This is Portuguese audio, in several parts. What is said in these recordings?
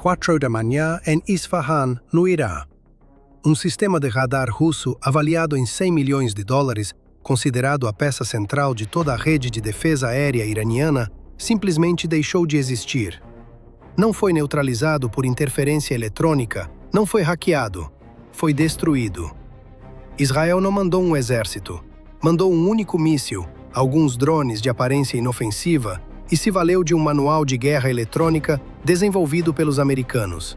4 da manhã em Isfahan, no Irã. Um sistema de radar russo avaliado em 100 milhões de dólares, considerado a peça central de toda a rede de defesa aérea iraniana, simplesmente deixou de existir. Não foi neutralizado por interferência eletrônica, não foi hackeado, foi destruído. Israel não mandou um exército, mandou um único míssil, alguns drones de aparência inofensiva e se valeu de um manual de guerra eletrônica desenvolvido pelos americanos.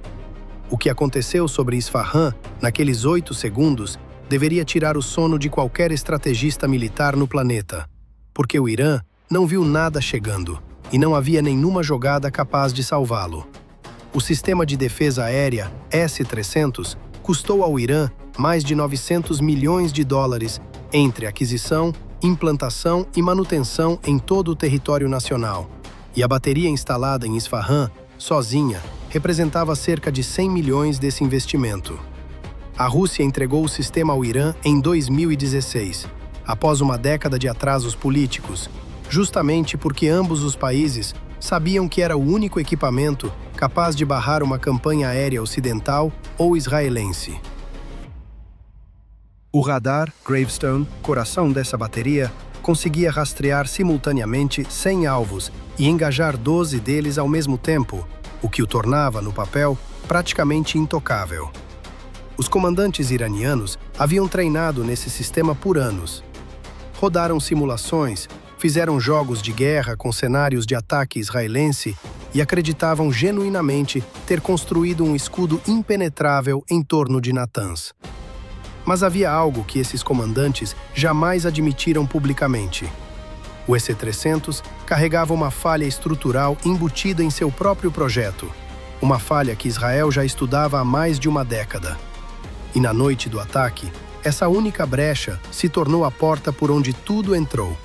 O que aconteceu sobre Isfahan, naqueles 8 segundos, deveria tirar o sono de qualquer estrategista militar no planeta, porque o Irã não viu nada chegando e não havia nenhuma jogada capaz de salvá-lo. O sistema de defesa aérea S-300 custou ao Irã mais de 900 milhões de dólares entre aquisição, implantação e manutenção em todo o território nacional. E a bateria instalada em Isfahan, sozinha, representava cerca de 100 milhões desse investimento. A Rússia entregou o sistema ao Irã em 2016, após uma década de atrasos políticos, justamente porque ambos os países sabiam que era o único equipamento capaz de barrar uma campanha aérea ocidental ou israelense. O radar Gravestone, coração dessa bateria, conseguia rastrear simultaneamente 100 alvos e engajar 12 deles ao mesmo tempo, o que o tornava, no papel, praticamente intocável. Os comandantes iranianos haviam treinado nesse sistema por anos. Rodaram simulações, fizeram jogos de guerra com cenários de ataque israelense e acreditavam genuinamente ter construído um escudo impenetrável em torno de Natanz. Mas havia algo que esses comandantes jamais admitiram publicamente. O EC-300 carregava uma falha estrutural embutida em seu próprio projeto, uma falha que Israel já estudava há mais de uma década. E na noite do ataque, essa única brecha se tornou a porta por onde tudo entrou.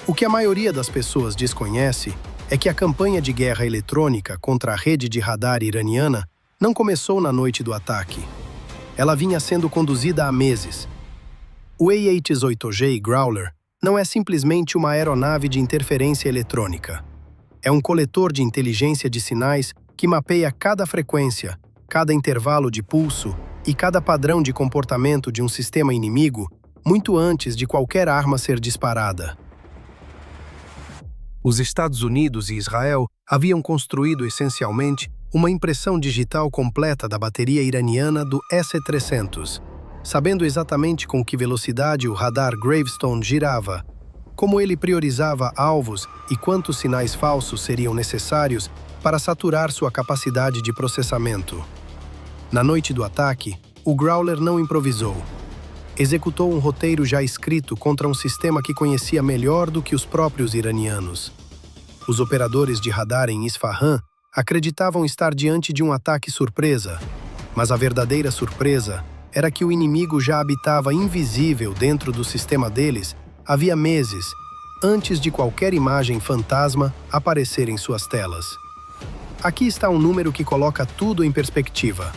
O que a maioria das pessoas desconhece é que a campanha de guerra eletrônica contra a rede de radar iraniana não começou na noite do ataque. Ela vinha sendo conduzida há meses. O AH-8G Growler não é simplesmente uma aeronave de interferência eletrônica. É um coletor de inteligência de sinais que mapeia cada frequência, cada intervalo de pulso e cada padrão de comportamento de um sistema inimigo muito antes de qualquer arma ser disparada. Os Estados Unidos e Israel haviam construído essencialmente uma impressão digital completa da bateria iraniana do S-300, sabendo exatamente com que velocidade o radar Gravestone girava, como ele priorizava alvos e quantos sinais falsos seriam necessários para saturar sua capacidade de processamento. Na noite do ataque, o Growler não improvisou. Executou um roteiro já escrito contra um sistema que conhecia melhor do que os próprios iranianos. Os operadores de radar em Isfahan acreditavam estar diante de um ataque surpresa, mas a verdadeira surpresa era que o inimigo já habitava invisível dentro do sistema deles havia meses, antes de qualquer imagem fantasma aparecer em suas telas. Aqui está um número que coloca tudo em perspectiva.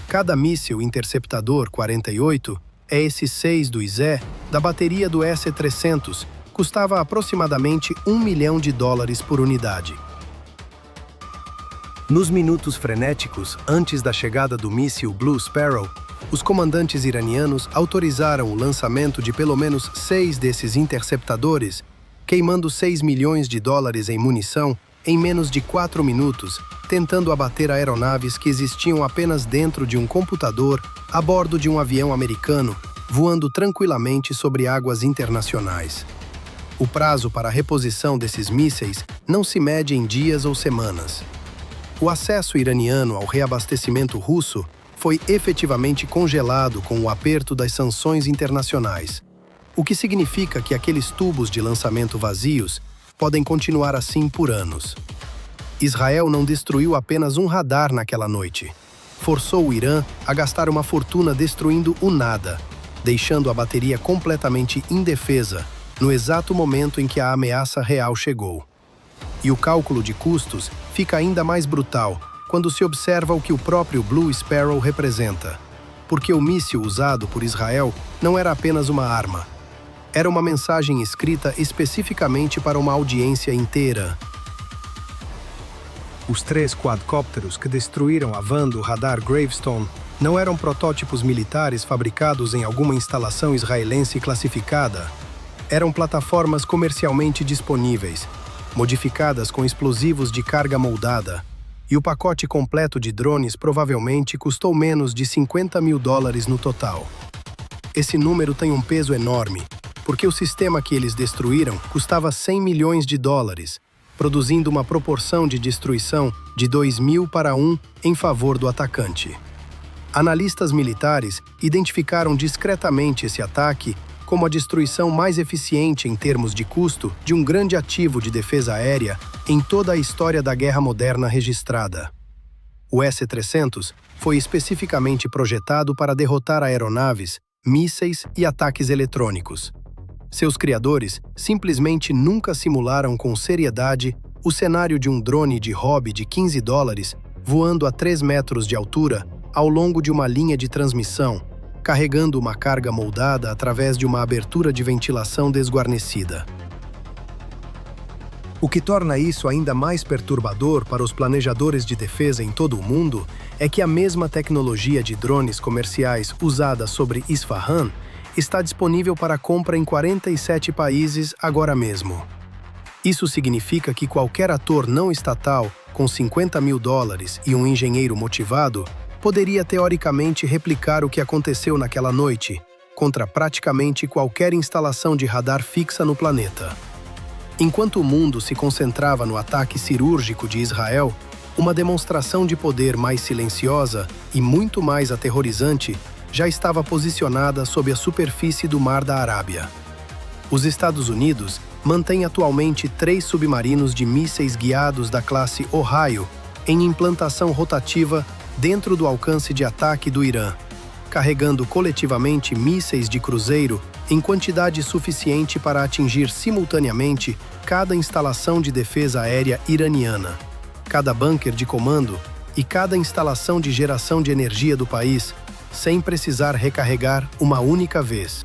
Cada míssil interceptador 48, ES-6 do ISE, da bateria do S-300, custava aproximadamente $1 milhão por unidade. Nos minutos frenéticos antes da chegada do míssil Blue Sparrow, os comandantes iranianos autorizaram o lançamento de pelo menos 6 desses interceptadores, queimando $6 milhões em munição em menos de 4 minutos, tentando abater aeronaves que existiam apenas dentro de um computador a bordo de um avião americano, voando tranquilamente sobre águas internacionais. O prazo para a reposição desses mísseis não se mede em dias ou semanas. O acesso iraniano ao reabastecimento russo foi efetivamente congelado com o aperto das sanções internacionais, o que significa que aqueles tubos de lançamento vazios podem continuar assim por anos. Israel não destruiu apenas um radar naquela noite. Forçou o Irã a gastar uma fortuna destruindo o nada, deixando a bateria completamente indefesa no exato momento em que a ameaça real chegou. E o cálculo de custos fica ainda mais brutal quando se observa o que o próprio Blue Sparrow representa, porque o míssil usado por Israel não era apenas uma arma. Era uma mensagem escrita especificamente para uma audiência inteira. Os 3 quadcópteros que destruíram a van do radar Gravestone não eram protótipos militares fabricados em alguma instalação israelense classificada. Eram plataformas comercialmente disponíveis, modificadas com explosivos de carga moldada, e o pacote completo de drones provavelmente custou menos de $50 mil no total. Esse número tem um peso enorme, porque o sistema que eles destruíram custava $100 milhões, produzindo uma proporção de destruição de 2.000 para 1 em favor do atacante. Analistas militares identificaram discretamente esse ataque como a destruição mais eficiente em termos de custo de um grande ativo de defesa aérea em toda a história da guerra moderna registrada. O S-300 foi especificamente projetado para derrotar aeronaves, mísseis e ataques eletrônicos. Seus criadores simplesmente nunca simularam com seriedade o cenário de um drone de hobby de $15 voando a 3 metros de altura ao longo de uma linha de transmissão, carregando uma carga moldada através de uma abertura de ventilação desguarnecida. O que torna isso ainda mais perturbador para os planejadores de defesa em todo o mundo é que a mesma tecnologia de drones comerciais usada sobre Isfahan está disponível para compra em 47 países agora mesmo. Isso significa que qualquer ator não estatal com $50 mil e um engenheiro motivado poderia teoricamente replicar o que aconteceu naquela noite contra praticamente qualquer instalação de radar fixa no planeta. Enquanto o mundo se concentrava no ataque cirúrgico de Israel, uma demonstração de poder mais silenciosa e muito mais aterrorizante já estava posicionada sob a superfície do Mar da Arábia. Os Estados Unidos mantêm atualmente 3 submarinos de mísseis guiados da classe Ohio em implantação rotativa dentro do alcance de ataque do Irã, carregando coletivamente mísseis de cruzeiro em quantidade suficiente para atingir simultaneamente cada instalação de defesa aérea iraniana, cada bunker de comando e cada instalação de geração de energia do país, sem precisar recarregar uma única vez.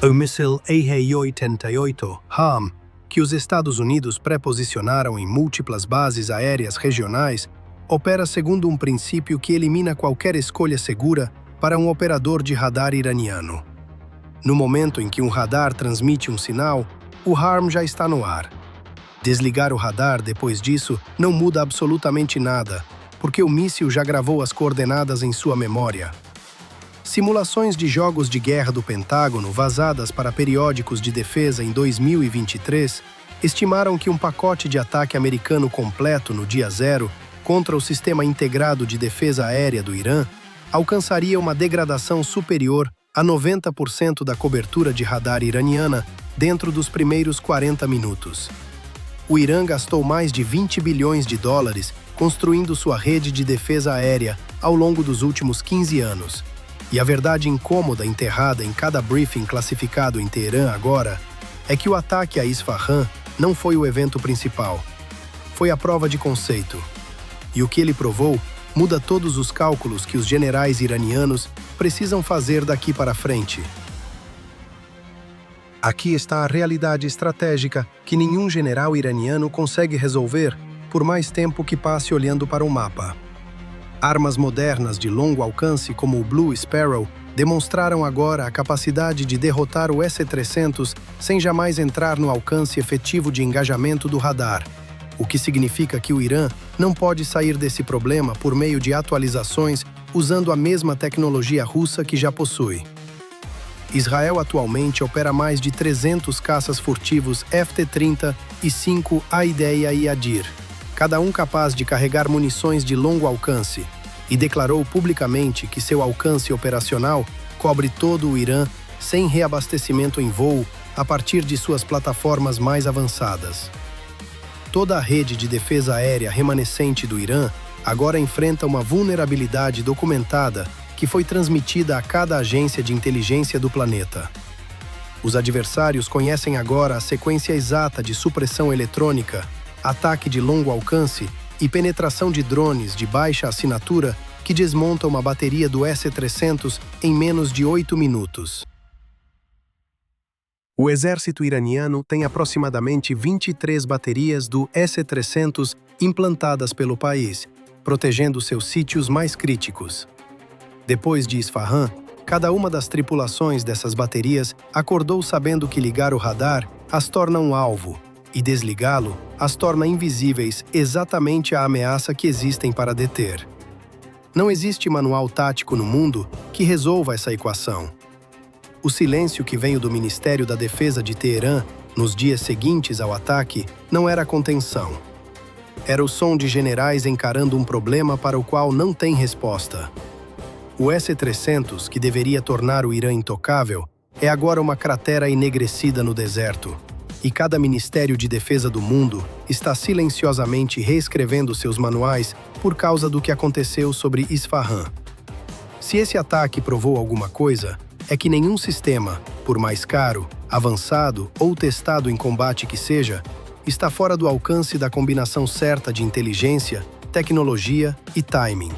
O míssil AH-88 HARM, que os Estados Unidos pré-posicionaram em múltiplas bases aéreas regionais, opera segundo um princípio que elimina qualquer escolha segura para um operador de radar iraniano. No momento em que um radar transmite um sinal, o HARM já está no ar. Desligar o radar depois disso não muda absolutamente nada, porque o míssil já gravou as coordenadas em sua memória. Simulações de jogos de guerra do Pentágono vazadas para periódicos de defesa em 2023 estimaram que um pacote de ataque americano completo no dia zero contra o Sistema Integrado de Defesa Aérea do Irã alcançaria uma degradação superior a 90% da cobertura de radar iraniana dentro dos primeiros 40 minutos. O Irã gastou mais de $20 bilhões construindo sua rede de defesa aérea ao longo dos últimos 15 anos. E a verdade incômoda enterrada em cada briefing classificado em Teherã agora é que o ataque a Isfahan não foi o evento principal. Foi a prova de conceito. E o que ele provou muda todos os cálculos que os generais iranianos precisam fazer daqui para frente. Aqui está a realidade estratégica que nenhum general iraniano consegue resolver por mais tempo que passe olhando para o mapa. Armas modernas de longo alcance como o Blue Sparrow demonstraram agora a capacidade de derrotar o S-300 sem jamais entrar no alcance efetivo de engajamento do radar, o que significa que o Irã não pode sair desse problema por meio de atualizações usando a mesma tecnologia russa que já possui. Israel atualmente opera mais de 300 caças furtivos FT-30 e 5 Aideia e Adir, cada um capaz de carregar munições de longo alcance, e declarou publicamente que seu alcance operacional cobre todo o Irã sem reabastecimento em voo a partir de suas plataformas mais avançadas. Toda a rede de defesa aérea remanescente do Irã agora enfrenta uma vulnerabilidade documentada que foi transmitida a cada agência de inteligência do planeta. Os adversários conhecem agora a sequência exata de supressão eletrônica, ataque de longo alcance e penetração de drones de baixa assinatura que desmonta uma bateria do S-300 em menos de 8 minutos. O exército iraniano tem aproximadamente 23 baterias do S-300 implantadas pelo país, protegendo seus sítios mais críticos. Depois de Isfahan, cada uma das tripulações dessas baterias acordou sabendo que ligar o radar as torna um alvo e desligá-lo as torna invisíveis exatamente à ameaça que existem para deter. Não existe manual tático no mundo que resolva essa equação. O silêncio que veio do Ministério da Defesa de Teherã nos dias seguintes ao ataque não era contenção. Era o som de generais encarando um problema para o qual não tem resposta. O S-300, que deveria tornar o Irã intocável, é agora uma cratera enegrecida no deserto, e cada Ministério de Defesa do mundo está silenciosamente reescrevendo seus manuais por causa do que aconteceu sobre Isfahan. Se esse ataque provou alguma coisa, é que nenhum sistema, por mais caro, avançado ou testado em combate que seja, está fora do alcance da combinação certa de inteligência, tecnologia e timing.